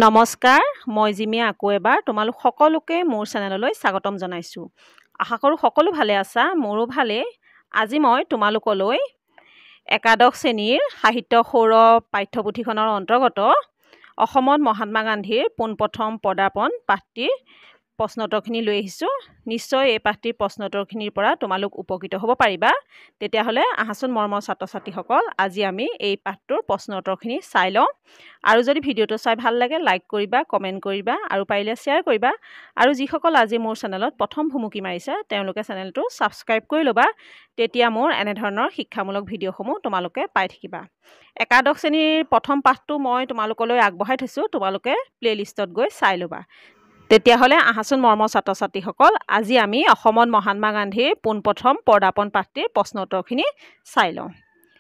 নমস্কাৰ, মই জিমিয়া আকৌ এবাৰ তোমালোক সকলোকে মোৰ চেনেললৈ স্বাগতম জনাইছোঁ। আশা কৰোঁ সকলো ভালে আছা, মোৰো ভালেই। আজি মই তোমালোকলৈ একাদশ শ্ৰেণীৰ সাহিত্য সৌৰভ পাঠ্যপুথিখনৰ অন্তৰ্গত অসমত মহাত্মা গান্ধীৰ পোনপ্ৰথম পদাৰ্পণ পাঠটিৰ প্ৰশ্নোত্তৰখিনি লৈ আহিছোঁ। নিশ্চয় এই পাঠটিৰ প্ৰশ্নোত্তৰখিনিৰ পৰা তোমালোক উপকৃত হ'ব পাৰিবা। তেতিয়াহ'লে আহাচোন মৰমৰ ছাত্ৰ ছাত্ৰীসকল, আজি আমি এই পাঠটোৰ প্ৰশ্নোত্তৰখিনি চাই লওঁ। আৰু যদি ভিডিঅ'টো চাই ভাল লাগে লাইক কৰিবা, কমেণ্ট কৰিবা আৰু পাৰিলে শ্বেয়াৰ কৰিবা। আৰু যিসকল আজি মোৰ চেনেলত প্ৰথম ভুমুকি মাৰিছে তেওঁলোকে চেনেলটো ছাবস্ক্ৰাইব কৰি ল'বা। তেতিয়া মোৰ এনেধৰণৰ শিক্ষামূলক ভিডিঅ'সমূহ তোমালোকে পাই থাকিবা। একাদশ শ্ৰেণীৰ প্ৰথম পাঠটো মই তোমালোকলৈ আগবঢ়াই থৈছোঁ, তোমালোকে প্লে'লিষ্টত গৈ চাই ল'বা। তেতিয়াহ'লে আহাচোন মৰমৰ ছাত্ৰ ছাত্ৰীসকল, আজি আমি অসমত মহাত্মা গান্ধীৰ পোনপ্ৰথম পদাৰ্পণ পাঠটিৰ প্ৰশ্নোত্তৰখিনি চাই লওঁ।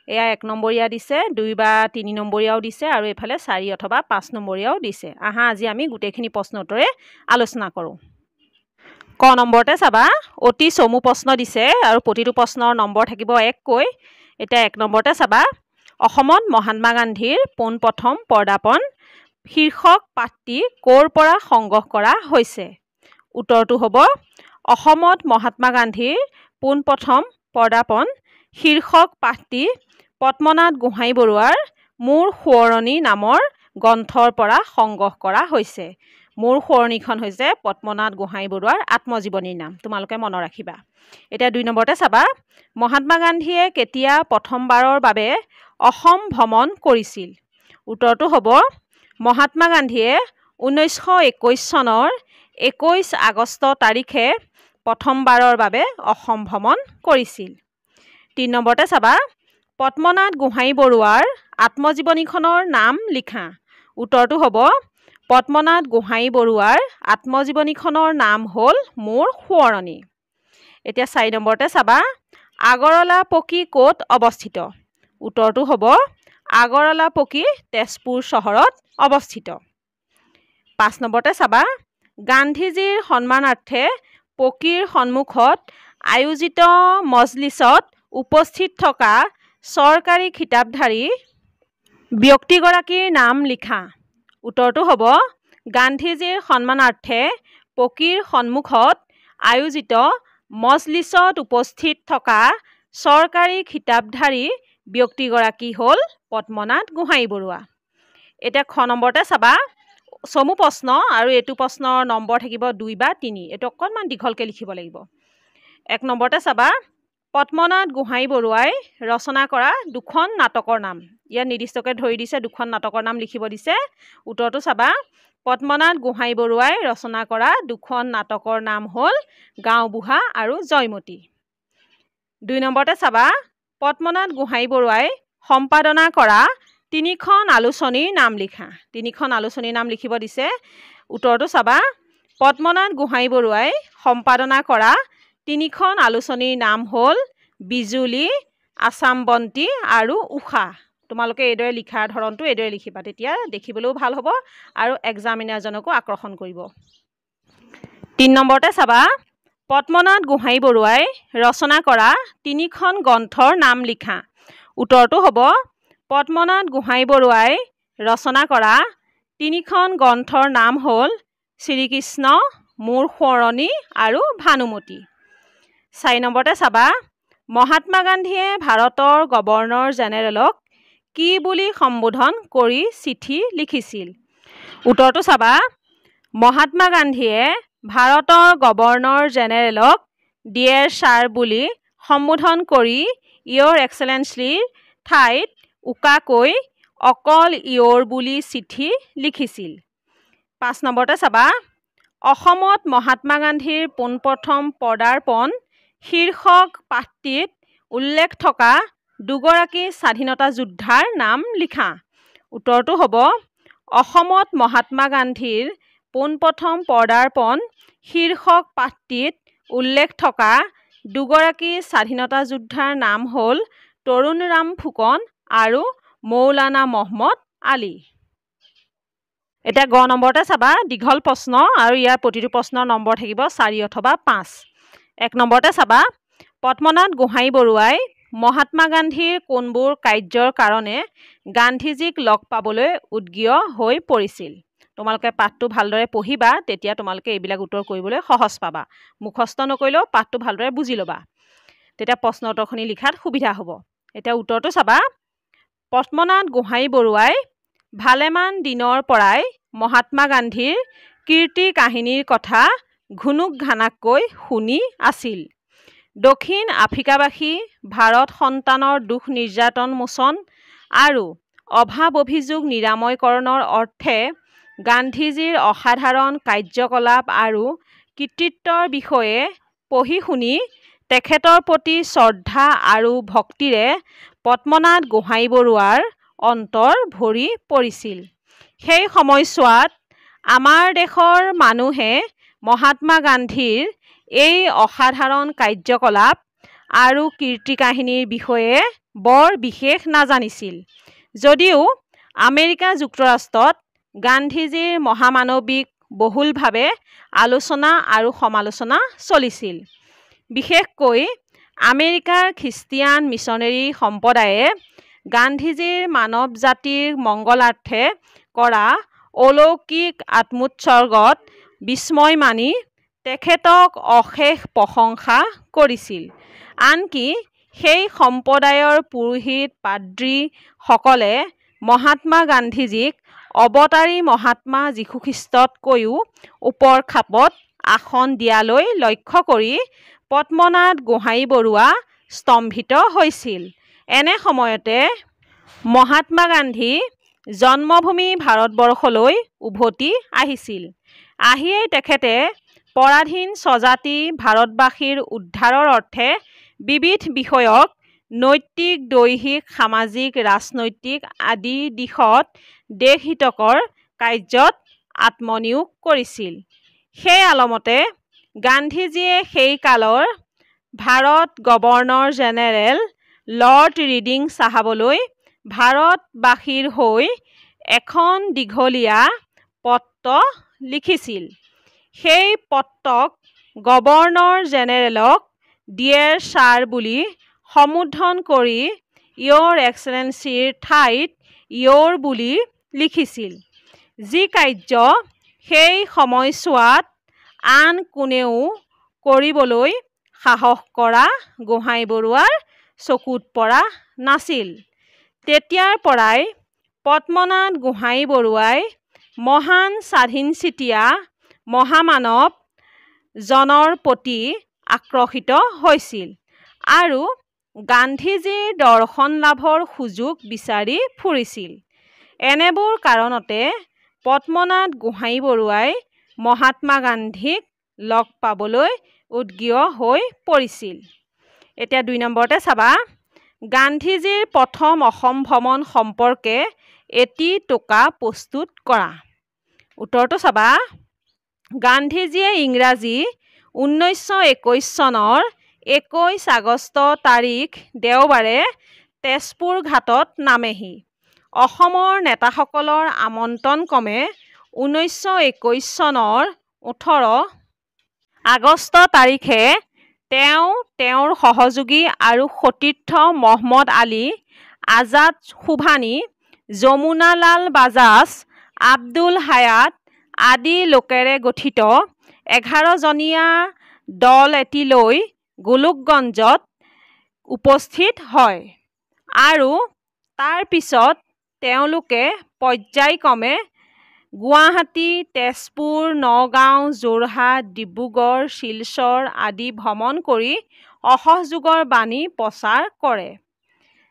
এয়া 1 নম্বৰীয়া দিছে, 2 বা 3 নম্বৰীয়াও দিছে আৰু এইফালে 4 অথবা 5 নম্বৰীয়াও দিছে। আজি আমি গোটেইখিনি প্ৰশ্নোত্তৰে আলোচনা কৰোঁ। ক নম্বৰতে চাবা, অতি চমু প্ৰশ্ন দিছে আৰু প্ৰতিটো প্ৰশ্নৰ নম্বৰ থাকিব 1 কৈ। এতিয়া 1 নম্বৰতে চাবা, অসমত মহাত্মা গান্ধীৰ পোনপ্ৰথম পদাৰ্পণ শীৰ্ষক পাঠটি ক'ৰ পৰা সংগ্ৰহ কৰা হৈছে? উত্তৰটো হ'ব, অসমত মহাত্মা গান্ধীৰ পোনপ্ৰথম পদাৰ্পণ শীৰ্ষক পাঠটি পদ্মনাথ গোহাঞিবৰুৱাৰ মোৰ সোঁৱৰণী নামৰ গ্ৰন্থৰ পৰা সংগ্ৰহ কৰা হৈছে। মোৰ সোঁৱৰণীখন হৈছে পদ্মনাথ গোহাঞিবৰুৱাৰ আত্মজীৱনীৰ নাম, তোমালোকে মনত ৰাখিবা। এতিয়া 2 নম্বৰতে চাবা, মহাত্মা গান্ধীয়ে কেতিয়া প্ৰথমবাৰৰ বাবে অসম ভ্ৰমণ কৰিছিল? উত্তৰটো হ'ব, মহাত্মা গান্ধীয়ে 1921 চনৰ 21 আগষ্ট তাৰিখে প্ৰথমবাৰৰ বাবে অসম ভ্ৰমণ কৰিছিল। 3 নম্বৰতে চাবা, পদ্মনাথ গোহাঞিবৰুৱাৰ আত্মজীৱনীখনৰ নাম লিখা। উত্তৰটো হ'ব, পদ্মনাথ গোহাঞিবৰুৱাৰ আত্মজীৱনীখনৰ নাম হ'ল মোৰ সোঁৱৰণী। এতিয়া 4 নম্বৰতে চাবা, আগৰৱালা পকী ক'ত অৱস্থিত? উত্তৰটো হ'ব, আগৰৱালা পকী তেজপুৰ চহৰত অৱস্থিত। 5 নম্বৰতে চাবা, গান্ধীজীৰ সন্মানাৰ্থে পকীৰ সন্মুখত আয়োজিত মজলিছত উপস্থিত থকা চৰকাৰী খিতাপধাৰী ব্যক্তিগৰাকীৰ নাম লিখা। উত্তৰটো হ'ব, গান্ধীজীৰ সন্মানাৰ্থে পকীৰ সন্মুখত আয়োজিত মজলিছত উপস্থিত থকা চৰকাৰী খিতাপধাৰী ব্যক্তিগৰাকী হ'ল পদ্মনাথ গোহাঞিবৰুৱা। এতিয়া 6 নম্বৰতে চাবা, চমু প্ৰশ্ন আৰু এইটো প্ৰশ্নৰ নম্বৰ থাকিব 2 বা 3। এইটো অকণমান দীঘলকৈ লিখিব লাগিব। 1 নম্বৰতে চাবা, পদ্মনাথ গোহাঞিবৰুৱাই ৰচনা কৰা 2খন নাটকৰ নাম। ইয়াত নিৰ্দিষ্টকৈ ধৰি দিছে 2খন নাটকৰ নাম লিখিব দিছে। উত্তৰটো চাবা, পদ্মনাথ গোহাঞিবৰুৱাই ৰচনা কৰা 2খন নাটকৰ নাম হ'ল গাঁওবুঢ়া আৰু জয়মতী। 2 নম্বৰতে চাবা, পদ্মনাথ গোহাঞিবৰুৱাই সম্পাদনা কৰা 3খন আলোচনীৰ নাম লিখা। 3খন আলোচনীৰ নাম লিখিব দিছে। উত্তৰটো চাবা, পদ্মনাথ গোহাঞিবৰুৱাই সম্পাদনা কৰা 3খন আলোচনীৰ নাম হ'ল বিজুলী, আছামবন্তি আৰু উষা। তোমালোকে এইদৰে লিখাৰ ধৰণটো এইদৰে লিখিবা, তেতিয়া দেখিবলৈও ভাল হ'ব আৰু এক্সামিনাৰজনকো আকৰ্ষণ কৰিব। 3 নম্বৰতে চাবা, পদ্মনাথ গোহাঞিবৰুৱাই ৰচনা কৰা 3খন গ্ৰন্থৰ নাম লিখা। উত্তৰটো হ'ব, পদ্মনাথ গোহাঞিবৰুৱাই ৰচনা কৰা 3খন গ্ৰন্থৰ নাম হ'ল শ্ৰীকৃষ্ণ, মোৰ সোঁৱৰণী আৰু ভানুমতী। 4 নম্বৰতে চাবা, মহাত্মা গান্ধীয়ে ভাৰতৰ গভৰ্ণৰ জেনেৰেলক কি বুলি সম্বোধন কৰি চিঠি লিখিছিল? উত্তৰটো চাবা, মহাত্মা গান্ধীয়ে ভাৰতৰ গভৰ্ণৰ জেনেৰেলক ডিয়েৰ ছাৰ বুলি সম্বোধন কৰি ইয়ৰ এক্সেলেঞ্চিৰ ঠাইত উকাকৈ অকল ইয়ৰ বুলি চিঠি লিখিছিল। 5 নম্বৰতে চাবা, অসমত মহাত্মা গান্ধীৰ পোনপ্ৰথম পদাৰ্পণ শীৰ্ষক পাঠটিত উল্লেখ থকা 2গৰাকী স্বাধীনতা যোদ্ধাৰ নাম লিখা। উত্তৰটো হ'ব, অসমত মহাত্মা গান্ধীৰ পোনপ্ৰথম পদাৰ্পণ শীৰ্ষক পাঠটিত উল্লেখ থকা 2গৰাকী স্বাধীনতা যোদ্ধাৰ নাম হ'ল তৰুণৰাম ফুকন আৰু মৌলানা মহম্মদ আলী। এতিয়া গ নম্বৰতে চাবা, দীঘল প্ৰশ্ন আৰু ইয়াৰ প্ৰতিটো প্ৰশ্নৰ নম্বৰ থাকিব 4 অথবা 5। 1 নম্বৰতে চাবা, পদ্মনাথ গোহাঞিবৰুৱাই মহাত্মা গান্ধীৰ কোনবোৰ কাৰ্যৰ কাৰণে গান্ধীজীক লগ পাবলৈ উদ্গ্ৰীয় হৈ পৰিছিল? তোমালোকে পাঠটো ভালদৰে পঢ়িবা, তেতিয়া তোমালোকে এইবিলাক উত্তৰ কৰিবলৈ সহজ পাবা। মুখস্থ নকৰিলেও পাঠটো ভালদৰে বুজি ল'বা, তেতিয়া প্ৰশ্ন উত্তৰখিনি লিখাত সুবিধা হ'ব। এতিয়া উত্তৰটো চাবা। পদ্মনাথ গোহাঁই বৰুৱাই ভালেমান দিনৰ পৰাই মহাত্মা গান্ধীৰ কীৰ্তি কাহিনীৰ কথা ঘুনুক ঘানাককৈ শুনি আছিল। দক্ষিণ আফ্ৰিকাবাসী ভাৰত সন্তানৰ দুখ নিৰ্যাতন মোচন আৰু অভাৱ অভিযোগ নিৰাময়কৰণৰ অৰ্থে গান্ধীজীৰ অসাধাৰণ কাৰ্যকলাপ আৰু কৃতিত্বৰ বিষয়ে পঢ়ি শুনি তেখেতৰ প্ৰতি শ্ৰদ্ধা আৰু ভক্তিৰে পদ্মনাথ গোহাঁই বৰুৱাৰ অন্তৰ ভৰি পৰিছিল। সেই সময়ছোৱাত আমাৰ দেশৰ মানুহে মহাত্মা গান্ধীৰ এই অসাধাৰণ কাৰ্যকলাপ আৰু কীৰ্তি কাহিনীৰ বিষয়ে বৰ বিশেষ নাজানিছিল। যদিও আমেৰিকা যুক্তৰাষ্ট্ৰত গান্ধীজীৰ মহামানৱিক বহুলভাৱে আলোচনা আৰু সমালোচনা চলিছিল। বিশেষকৈ আমেৰিকাৰ খ্ৰীষ্টিয়ান মিছনেৰী সম্প্ৰদায়ে গান্ধীজীৰ মানৱ জাতিৰ মংগলাৰ্থে কৰা অলৌকিক আত্মোৎসৰ্গত বিস্ময় মানি তেখেতক অশেষ প্ৰশংসা কৰিছিল। আনকি সেই সম্প্ৰদায়ৰ পুৰোহিত পাদ্ৰীসকলে মহাত্মা গান্ধীজীক অৱতাৰী মহাত্মা যীশুখ্ৰীষ্টতকৈও ওপৰ খাপত আসন দিয়ালৈ লক্ষ্য কৰি পদ্মনাথ গোহাঁই বৰুৱা স্তম্ভিত হৈছিল। এনে সময়তে মহাত্মা গান্ধী জন্মভূমি ভাৰতবৰ্ষলৈ উভতি আহিছিল। আহিয়েই তেখেতে পৰাধীন স্বজাতি ভাৰতবাসীৰ উদ্ধাৰৰ অৰ্থে বিবিধ বিষয়ক নৈতিক, দৈহিক, সামাজিক, ৰাজনৈতিক আদি দিশত দেশহিতকৰ কাৰ্যত আত্মনিয়োগ কৰিছিল। সেই আলমতে গান্ধীজীয়ে সেই কালৰ Bharat governor general Lord Reading চাহাবলৈ ভাৰতবাসীৰ হৈ এখন দীঘলীয়া পত্ৰ লিখিছিল। সেই পত্ৰক গভৰ্ণৰ জেনেৰেলক ডিয়েৰ ছাৰ বুলি সম্বোধন কৰি ইয়ৰ এক্সেলেঞ্চিৰ ঠাইত ইয়ৰ বুলি লিখিছিল, যি কাৰ্য সেই সময়ছোৱাত আন কোনেও কৰিবলৈ সাহস কৰা গোহাঁই বৰুৱাৰ চকুত পৰা নাছিল। তেতিয়াৰ পৰাই পদ্মনাথ গোহাঁই বৰুৱাই মহান স্বাধীনচিতীয়া মহামানৱ জনৰ প্ৰতি আকৰ্ষিত হৈছিল আৰু গান্ধীজীৰ দৰ্শন লাভৰ সুযোগ বিচাৰি ফুৰিছিল। এনেবোৰ কাৰণতে পদ্মনাথ গোহাঁই বৰুৱাই মহাত্মা গান্ধীক লগ পাবলৈ উদ্গ্ৰীৱ হৈ পৰিছিল। এতিয়া ২ নম্বৰতে চাবা। গান্ধীজীৰ প্ৰথম অসম ভ্ৰমণ সম্পৰ্কে এটি টোকা প্ৰস্তুত কৰা। উত্তৰটো চাবা। গান্ধীজীয়ে ইংৰাজী 1921 চনৰ 21 আগষ্ট তাৰিখ দেওবাৰে তেজপুৰ ঘাটত নামেহি। অসমৰ নেতাসকলৰ আমন্ত্ৰণ ক্ৰমে 1921 চনৰ 18 আগষ্ট তাৰিখে তেওঁ তেওঁৰ সহযোগী আৰু সতীৰ্থ মহম্মদ আলী আজাদ সুবহানী, যমুনালাল বাজাজ, আব্দুল হায়াত আদি লোকেৰে গঠিত 11 জনীয়া দল এটি লৈ গোলোকগঞ্জত উপস্থিত হয় আৰু তাৰ পিছত তেওঁলোকে পৰ্যায়ক্ৰমে গুৱাহাটী, তেজপুৰ, নগাঁও, যোৰহাট, ডিব্ৰুগড়, শিলচৰ আদি ভ্ৰমণ কৰি অসহযোগৰ বাণী প্ৰচাৰ কৰে।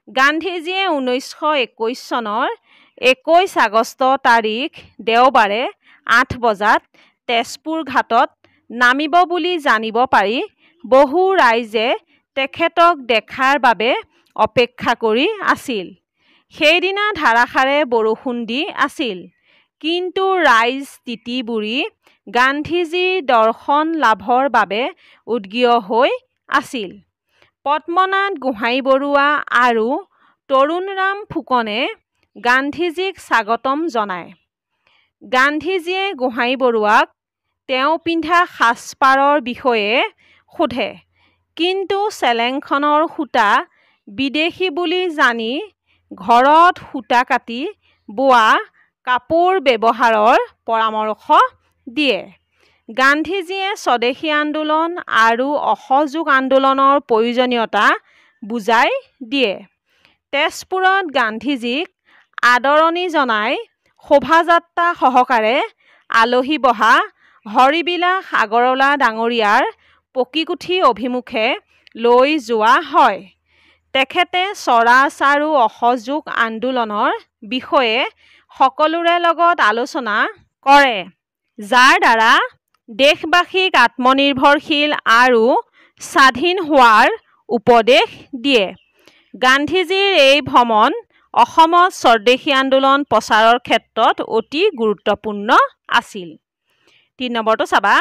গান্ধীজীয়ে 1921 চনৰ 21 আগষ্ট তাৰিখ দেওবাৰে 8 বজাত তেজপুৰ ঘাটত নামিব বুলি জানিব পাৰি বহু ৰাইজে তেখেতক দেখাৰ বাবে অপেক্ষা কৰি আছিল। সেইদিনা ধাৰাসাৰে বৰষুণ দি আছিল, কিন্তু ৰাইজ তিতি বুৰি গান্ধীজীৰ দৰ্শন লাভৰ বাবে উদ্গ্ৰীৱ হৈ আছিল। পদ্মনাথ গোহাঁই বৰুৱা আৰু তৰুণৰাম ফুকনে গান্ধীজীক স্বাগতম জনায়। গান্ধীজীয়ে গোহাঁই বৰুৱাক তেওঁ পিন্ধা সাজপাৰৰ বিষয়ে সোধে, কিন্তু চেলেংখনৰ সূতা বিদেশী বুলি জানি ঘৰত সূতা কাটি বোৱা কাপোৰ ব্যৱহাৰৰ পৰামৰ্শ দিয়ে। গান্ধীজীয়ে স্বদেশী আন্দোলন আৰু অসহযোগ আন্দোলনৰ প্ৰয়োজনীয়তা বুজাই দিয়ে। তেজপুৰত গান্ধীজীক আদৰণি জনাই শোভাযাত্ৰা সহকাৰে আলহী বহা হৰিবিলাস আগৰৱালা ডাঙৰীয়াৰ পকীকুঠি অভিমুখে লৈ যোৱা হয়। তেখেতে স্বৰাজ আৰু অসহযোগ আন্দোলনৰ বিষয়ে সকলোৰে লগত আলোচনা কৰে, যাৰ দ্বাৰা দেশবাসীক আত্মনিৰ্ভৰশীল আৰু স্বাধীন হোৱাৰ উপদেশ দিয়ে। গান্ধীজীৰ এই ভ্ৰমণ অসমত স্বদেশী আন্দোলন প্ৰচাৰৰ ক্ষেত্ৰত অতি গুৰুত্বপূৰ্ণ আছিল। ৩ নম্বৰটো চাবা,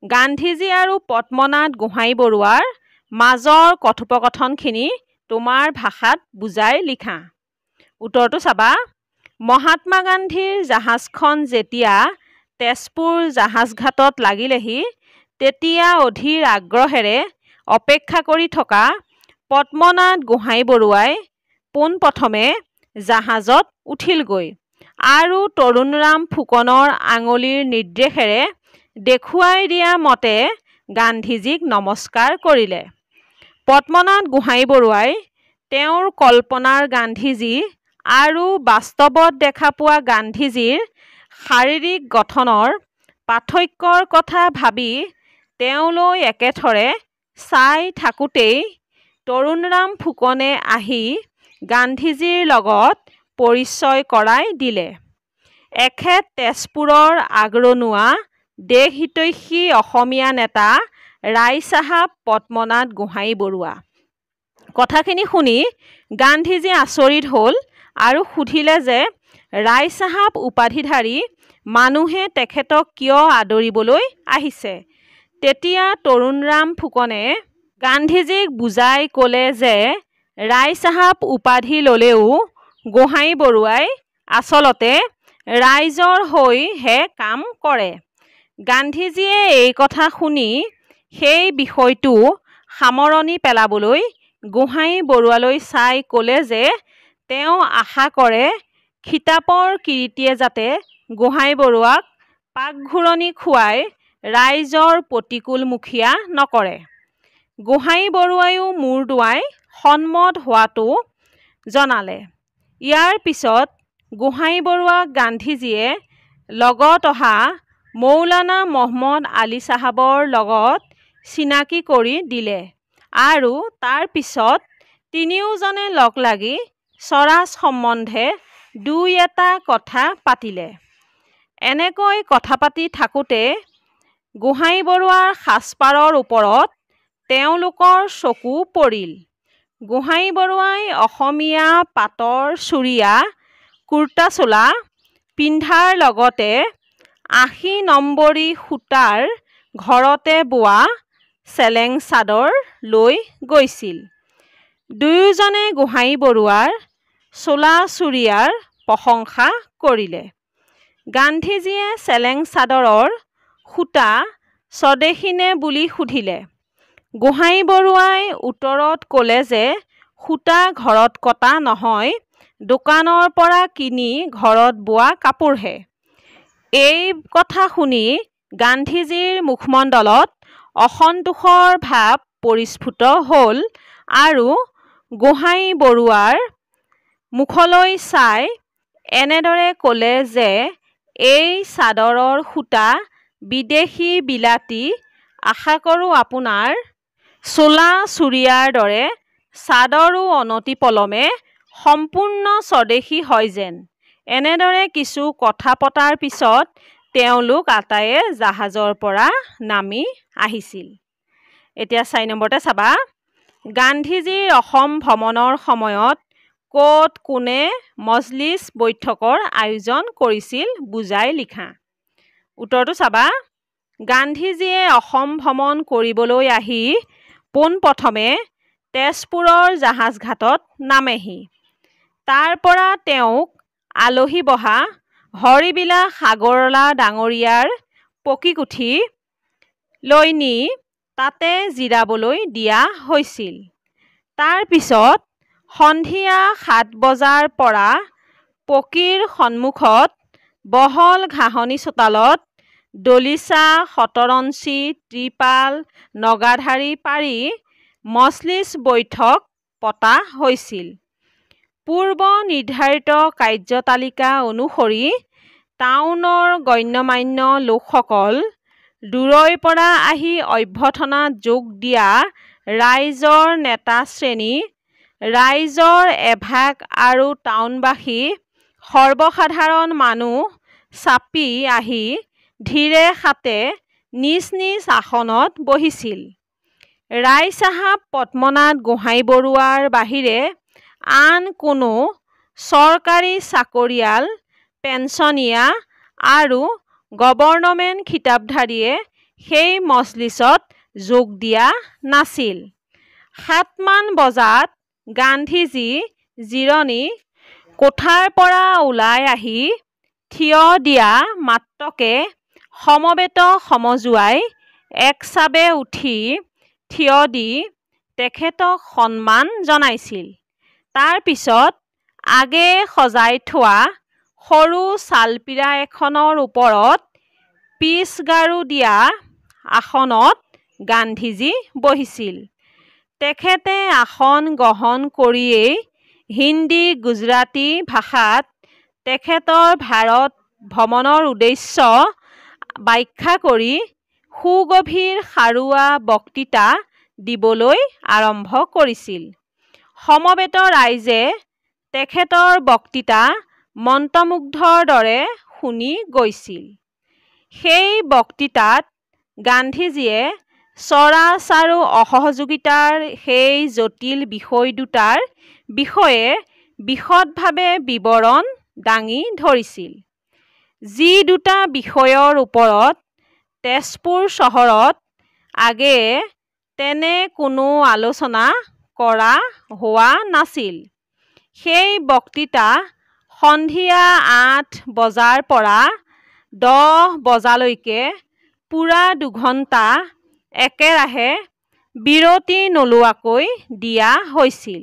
গান্ধীজী আৰু পদ্মনাথ গোহাঞিবৰুৱাৰ মাজৰ কথোপকথনখিনি তোমাৰ ভাষাত বুজাই লিখা। উত্তৰটো চাবা, মহাত্মা গান্ধীৰ জাহাজখন যেতিয়া তেজপুৰ জাহাজঘাটত লাগিলেহি, তেতিয়া অধীৰ আগ্ৰহেৰে অপেক্ষা কৰি থকা পদ্মনাথ গোহাঞিবৰুৱাই পোনপ্ৰথমে জাহাজত উঠিলগৈ আৰু তৰুণৰাম ফুকনৰ আঙুলিৰ নিৰ্দেশেৰে দেখুৱাই দিয়া মতে গান্ধীজীক নমস্কাৰ কৰিলে। পদ্মনাথ গোহাঞিবৰুৱাই তেওঁৰ কল্পনাৰ গান্ধীজী আৰু বাস্তৱত দেখা পোৱা গান্ধীজীৰ শাৰীৰিক গঠনৰ পাৰ্থক্যৰ কথা ভাবি তেওঁলৈ একেথৰে চাই থাকোঁতেই তৰুণৰাম ফুকনে আহি গান্ধীজীৰ লগত পৰিচয় কৰাই দিলে। এখেত তেজপুৰৰ আগৰণুৱা দেশহিতৈষী অসমীয়া নেতা ৰায়চাহাব পদ্মনাথ গোহাঞিবৰুৱা। কথাখিনি শুনি গান্ধীজী আচৰিত হ'ল আৰু সুধিলে যে ৰায়চাহাব উপাধিধাৰী মানুহে তেখেতক কিয় আদৰিবলৈ আহিছে। তেতিয়া তৰুণৰাম ফুকনে গান্ধীজীক বুজাই ক'লে যে ৰায়চাহাব উপাধি ল'লেও গোহাঞিবৰুৱাই আচলতে ৰাইজৰ হৈহে কাম কৰে। গান্ধীজীয়ে এই কথা শুনি সেই বিষয়টো সামৰণি পেলাবলৈ গোহাঞিবৰুৱালৈ চাই ক'লে যে তেওঁ আশা কৰে খিতাপৰ কিৰিটিয়ে যাতে গোহাঞিবৰুৱাক পাকঘূৰণি খুৱাই ৰাইজৰ প্ৰতিকূলমুখীয়া নকৰে। গোহাঞিবৰুৱায়ো মূৰ দোৱাই সন্মত হোৱাটো জনালে। ইয়াৰ পিছত গোহাঞিবৰুৱাক গান্ধীজীয়ে লগত অহা মৌলানা মহম্মদ আলি চাহাবৰ লগত চিনাকি কৰি দিলে আৰু তাৰ পিছত তিনিওজনে লগ লাগি স্বৰাজ সম্বন্ধে দুই এটা কথা পাতিলে। এনেকৈ কথা পাতি থাকোঁতে গোহাঞিবৰুৱাৰ সাজপাৰৰ ওপৰত তেওঁলোকৰ চকু পৰিল। গোহাঞিবৰুৱাই অসমীয়া পাটৰ চুৰিয়া কুৰ্তা চোলা পিন্ধাৰ লগতে ৮০ নম্বৰী সূতাৰ ঘৰতে বোৱা চেলেং চাদৰ লৈ গৈছিল। দুয়োজনে গোহাঞিবৰুৱাৰ চোলা চুৰিয়াৰ প্ৰশংসা কৰিলে। গান্ধীজীয়ে চেলেং চাদৰৰ সূতা স্বদেশী নে বুলি সুধিলে। গোহাঞিবৰুৱাই উত্তৰত ক'লে যে সূতা ঘৰত কটা নহয়, দোকানৰ পৰা কিনি ঘৰত বোৱা কাপোৰহে। এই কথা শুনি গান্ধীজীৰ মুখমণ্ডলত অসন্তোষৰ ভাৱ পৰিস্ফুট হ'ল আৰু গোহাঞিবৰুৱাৰ মুখলৈ চাই এনেদৰে ক'লে যে এই চাদৰৰ সূতা বিদেশী বিলাতী, আশা কৰোঁ আপোনাৰ চোলা চুৰিয়াৰ দৰে চাদৰো অনতিপলমে সম্পূৰ্ণ স্বদেশী হয় যেন। এনেদৰে কিছু কথা পতাৰ পিছত তেওঁলোক আটায়ে জাহাজৰ পৰা নামি আহিছিল। এতিয়া ৪ নম্বৰতে চাবা, গান্ধীজীৰ অসম ভ্ৰমণৰ সময়ত ক'ত কোনে মজলিছ বৈঠকৰ আয়োজন কৰিছিল বুজাই লিখা। উত্তৰটো চাবা, গান্ধীজীয়ে অসম ভ্ৰমণ কৰিবলৈ আহি পোনপ্ৰথমে তেজপুৰৰ জাহাজঘাটত নামেহি। তাৰ পৰা তেওঁক আলহী বহা হৰিবিলাস আগৰৱালা ডাঙৰীয়াৰ পকীকুঠি লৈ নি তাতে জিৰাবলৈ দিয়া হৈছিল। তাৰ পিছত সন্ধিয়া ৭ বজাৰ পৰা পকীৰ সন্মুখত বহল ঘাঁহনি চোতালত দলিচা, শতৰঞ্চি, ত্ৰিপাল, নগাধাৰী পাৰি মজলিছ বৈঠক পতা হৈছিল। পূৰ্ব নিৰ্ধাৰিত কাৰ্যতালিকা অনুসৰি টাউনৰ গণ্যমান্য লোকসকল, দূৰৈৰ পৰা আহি অভ্যৰ্থনাত যোগ দিয়া ৰাইজৰ নেতা শ্ৰেণী, ৰাইজৰ এভাগ আৰু টাউনবাসী সৰ্বসাধাৰণ মানুহ চাপি আহি ধীৰে সাতে নিজ নিজ আসনত বহিছিল। ৰায়চাহাব পদ্মনাথ গোহাঞিবৰুৱাৰ বাহিৰে আন কোনো চৰকাৰী চাকৰিয়াল, পেঞ্চনীয়া আৰু গভৰ্ণমেণ্ট খিতাপধাৰীয়ে সেই মজলিছত যোগ দিয়া নাছিল। 7 মান বজাত গান্ধীজী জিৰণি কোঠাৰ পৰা ওলাই আহি থিয় দিয়া মাত্ৰকে সমবেত সমজুৱাই একচাবে উঠি থিয় দি তেখেতক সন্মান জনাইছিল। তাৰ পিছত আগে সজাই থোৱা সৰু চালপীৰা এখনৰ ওপৰত পিচগাৰো দিয়া আসনত গান্ধীজী বহিছিল। তেখেতে আসন গ্ৰহণ কৰিয়েই হিন্দী, গুজৰাটী ভাষাত তেখেতৰ ভাৰত ভ্ৰমণৰ উদ্দেশ্য ব্যাখ্যা কৰি সুগভীৰ সাৰুৱা বক্তৃতা দিবলৈ আৰম্ভ কৰিছিল। সমবেত ৰাইজে তেখেতৰ বক্তৃতা মন্ত্ৰমুগ্ধৰ দৰে শুনি গৈছিল। সেই বক্তৃতাত গান্ধীজীয়ে স্বৰাজ আৰু অসহযোগিতাৰ সেই জটিল বিষয় দুটাৰ বিষয়ে বিশদভাৱে বিৱৰণ দাঙি ধৰিছিল। যি দুটা বিষয়ৰ ওপৰত তেজপুৰ চহৰত আগেয়ে তেনে কোনো আলোচনা কৰা হোৱা নাছিল। সেই বক্তৃতা সন্ধিয়া 8 বজাৰ পৰা 10 বজালৈকে পূৰা 2 ঘণ্টা একেৰাহে বিৰতি নোলোৱাকৈ দিয়া হৈছিল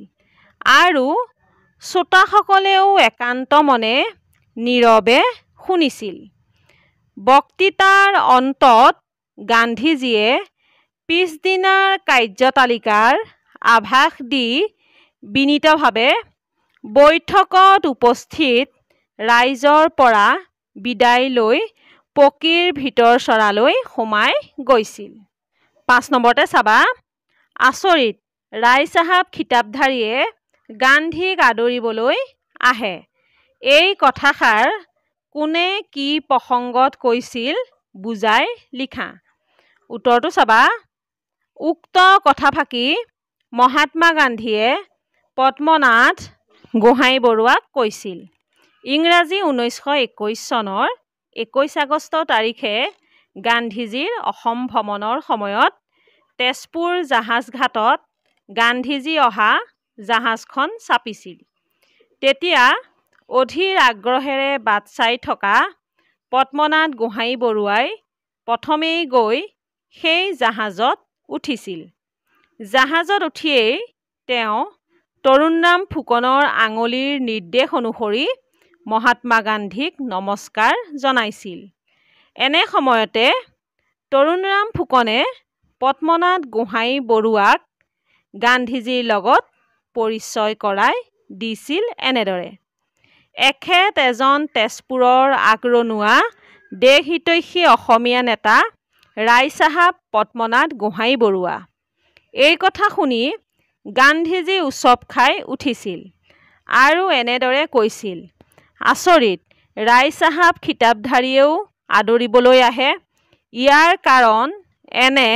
আৰু শ্ৰোতাসকলেও একান্ত মনে নীৰৱে শুনিছিল। বক্তৃতাৰ অন্তত গান্ধীজীয়ে পিছদিনাৰ কাৰ্যতালিকাৰ আভাস দি বিনীতভাৱে বৈঠকত উপস্থিত ৰাইজৰ পৰা বিদায় লৈ পকীৰ ভিতৰচৰালৈ সোমাই গৈছিল। 5 নম্বৰতে চাবা, আচৰিত ৰায়চাহাব খিতাপধাৰীয়ে গান্ধীক আদৰিবলৈ আহে। এই কথাষাৰ কোনে কি প্ৰসংগত কৈছিল বুজাই লিখা। উত্তৰটো চাবা, উক্ত কথাফাকি মহাত্মা গান্ধীয়ে পদ্মনাথ গোহাঞিবৰুৱাক কৈছিল। ইংৰাজী 1921 চনৰ 21 আগষ্ট তাৰিখে গান্ধীজীৰ অসম ভ্ৰমণৰ সময়ত তেজপুৰ জাহাজঘাটত গান্ধীজী অহা জাহাজখন চাপিছিল। তেতিয়া অধীৰ আগ্ৰহেৰে বাট চাই থকা পদ্মনাথ গোহাঞিবৰুৱাই প্ৰথমেই গৈ সেই জাহাজত উঠিছিল। জাহাজত উঠিয়েই তেওঁ তৰুণৰাম ফুকনৰ আঙুলিৰ নিৰ্দেশ অনুসৰি মহাত্মা গান্ধীক নমস্কাৰ জনাইছিল। এনে সময়তে তৰুণৰাম ফুকনে পদ্মনাথ গোহাঞিবৰুৱাক গান্ধীজীৰ লগত পৰিচয় কৰাই দিছিল এনেদৰে: এখেত এজন তেজপুৰৰ আগৰণুৱা দেশহিতৈষী অসমীয়া নেতা ৰায়চাহাব পদ্মনাথ গোহাঞিবৰুৱা। এই কথা শুনি গান্ধীজী উচপ খাই উঠিছিল আৰু এনেদৰে কৈছিল, আচৰিত ৰায়চাহাব খিতাপধাৰীয়েও আদৰিবলৈ আহে। ইয়াৰ কাৰণ এনে,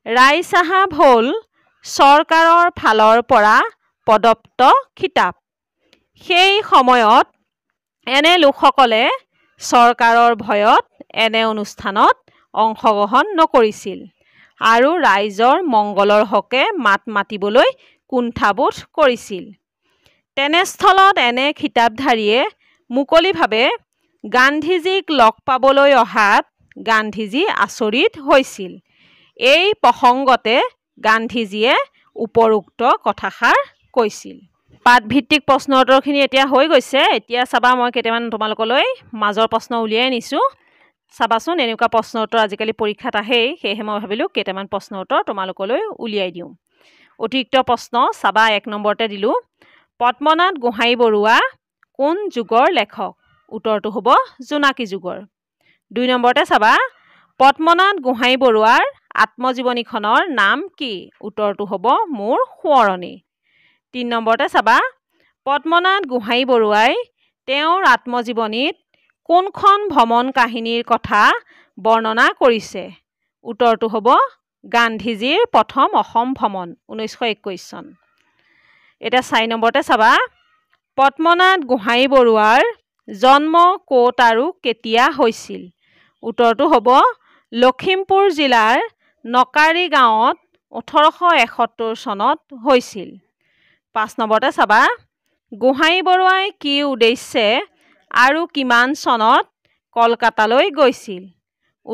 ৰায়চাহাব হ'ল চৰকাৰৰ ফালৰ পৰা প্ৰদত্ত খিতাপ। সেই সময়ত এনে লোকসকলে চৰকাৰৰ ভয়ত এনে অনুষ্ঠানত অংশগ্ৰহণ নকৰিছিল আৰু ৰাইজৰ মংগলৰ হকে মাত মাতিবলৈ কুণ্ঠাবোধ কৰিছিল। তেনেস্থলত এনে খিতাপধাৰীয়ে মুকলিভাৱে গান্ধীজীক লগ পাবলৈ অহাত গান্ধীজী আচৰিত হৈছিল। এই প্ৰসংগতে গান্ধীজীয়ে উপৰোক্ত কথাষাৰ কৈছিল। পাঠভিত্তিক প্ৰশ্ন উত্তৰখিনি এতিয়া হৈ গৈছে। এতিয়া চাবা মই কেইটামান তোমালোকলৈ মাজৰ প্ৰশ্ন উলিয়াই নিছোঁ। চাবাচোন এনেকুৱা প্ৰশ্ন উত্তৰ আজিকালি পৰীক্ষাত আহেই, সেয়েহে মই ভাবিলোঁ কেইটামান প্ৰশ্ন উত্তৰ তোমালোকলৈ উলিয়াই দিওঁ। অতিৰিক্ত প্ৰশ্ন চাবা 1 নম্বৰতে দিলোঁ, পদ্মনাথ গোহাঁই বৰুৱা কোন যুগৰ লেখক? উত্তৰটো হ'ব জোনাকী যুগৰ। 2 নম্বৰতে চাবা, পদ্মনাথ গোহাঁই বৰুৱাৰ আত্মজীৱনীখনৰ নাম কি? উত্তৰটো হ'ব মোৰ সোঁৱৰণি। 3 নম্বৰতে চাবা, পদ্মনাথ গোহাঁই বৰুৱাই তেওঁৰ আত্মজীৱনীত কোনখন ভ্ৰমণ কাহিনীৰ কথা বৰ্ণনা কৰিছে? উত্তৰটো হ'ব গান্ধীজীৰ প্ৰথম অসম ভ্ৰমণ 1921 চন। এতিয়া 4 নম্বৰতে চাবা, পদ্মনাথ গোহাঁই বৰুৱাৰ জন্ম ক'ত আৰু কেতিয়া হৈছিল? উত্তৰটো হ'ব লখিমপুৰ জিলাৰ নকাৰী গাঁৱত 1871 চনত হৈছিল। 5 নম্বৰতে চাবা, গোহাঁই বৰুৱাই কি উদ্দেশ্যে আৰু কিমান চনত কলকাতালৈ গৈছিল?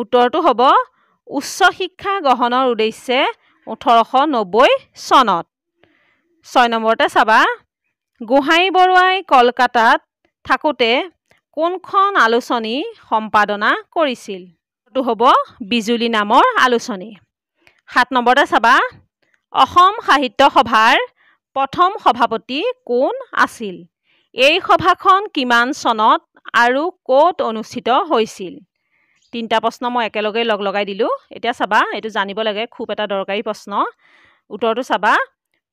উত্তৰটো হ'ব উচ্চ শিক্ষা গ্ৰহণৰ উদ্দেশ্যে 1890 চনত। 6 নম্বৰতে চাবা, গোহাঁই বৰুৱাই কলকাতাত থাকোঁতে কোনখন আলোচনী সম্পাদনা কৰিছিল? এইটো হ'ব বিজুলী নামৰ আলোচনী। 7 নম্বৰতে চাবা, অসম সাহিত্য সভাৰ প্ৰথম সভাপতি কোন আছিল? এই সভাখন কিমান চনত আৰু ক'ত অনুষ্ঠিত হৈছিল? 3টা প্ৰশ্ন মই একেলগে লগাই দিলোঁ। এতিয়া চাবা, এইটো জানিব লাগে, খুব এটা দৰকাৰী প্ৰশ্ন। উত্তৰটো চাবা,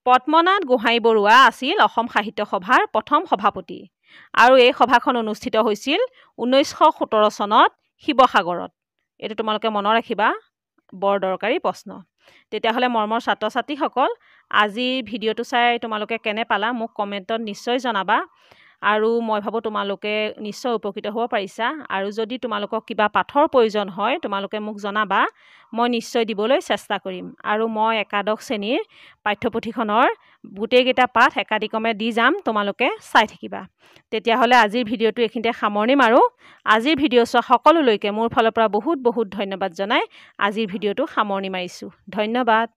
পদ্মনাথ গোহাঁই বৰুৱা আছিল অসম সাহিত্য সভাৰ প্ৰথম সভাপতি আৰু এই সভাখন অনুষ্ঠিত হৈছিল 1917 চনত শিৱসাগৰত। এইটো তোমালোকে মনত ৰাখিবা, বৰ দৰকাৰী প্ৰশ্ন। তেতিয়াহ'লে মৰমৰ ছাত্ৰ ছাত্ৰীসকল, আজিৰ ভিডিঅ'টো চাই তোমালোকে কেনে পালা মোক কমেণ্টত নিশ্চয় জনাবা আৰু মই ভাবোঁ তোমালোকে নিশ্চয় উপকৃত হ'ব পাৰিছা। আৰু যদি তোমালোকক কিবা পাঠৰ প্ৰয়োজন হয় তোমালোকে মোক জনাবা, মই নিশ্চয় দিবলৈ চেষ্টা কৰিম। আৰু মই একাদশ শ্ৰেণীৰ পাঠ্যপুথিখনৰ গোটেইকেইটা পাঠ একাদিক্ৰমে দি যাম, তোমালোকে চাই থাকিবা। তেতিয়াহ'লে আজিৰ ভিডিঅ'টো এইখিনিতে সামৰণি মাৰোঁ। আজিৰ ভিডিঅ' চোৱা সকলোলৈকে মোৰ ফালৰ পৰা বহুত বহুত ধন্যবাদ জনাই আজিৰ ভিডিঅ'টো সামৰণি মাৰিছোঁ। ধন্যবাদ।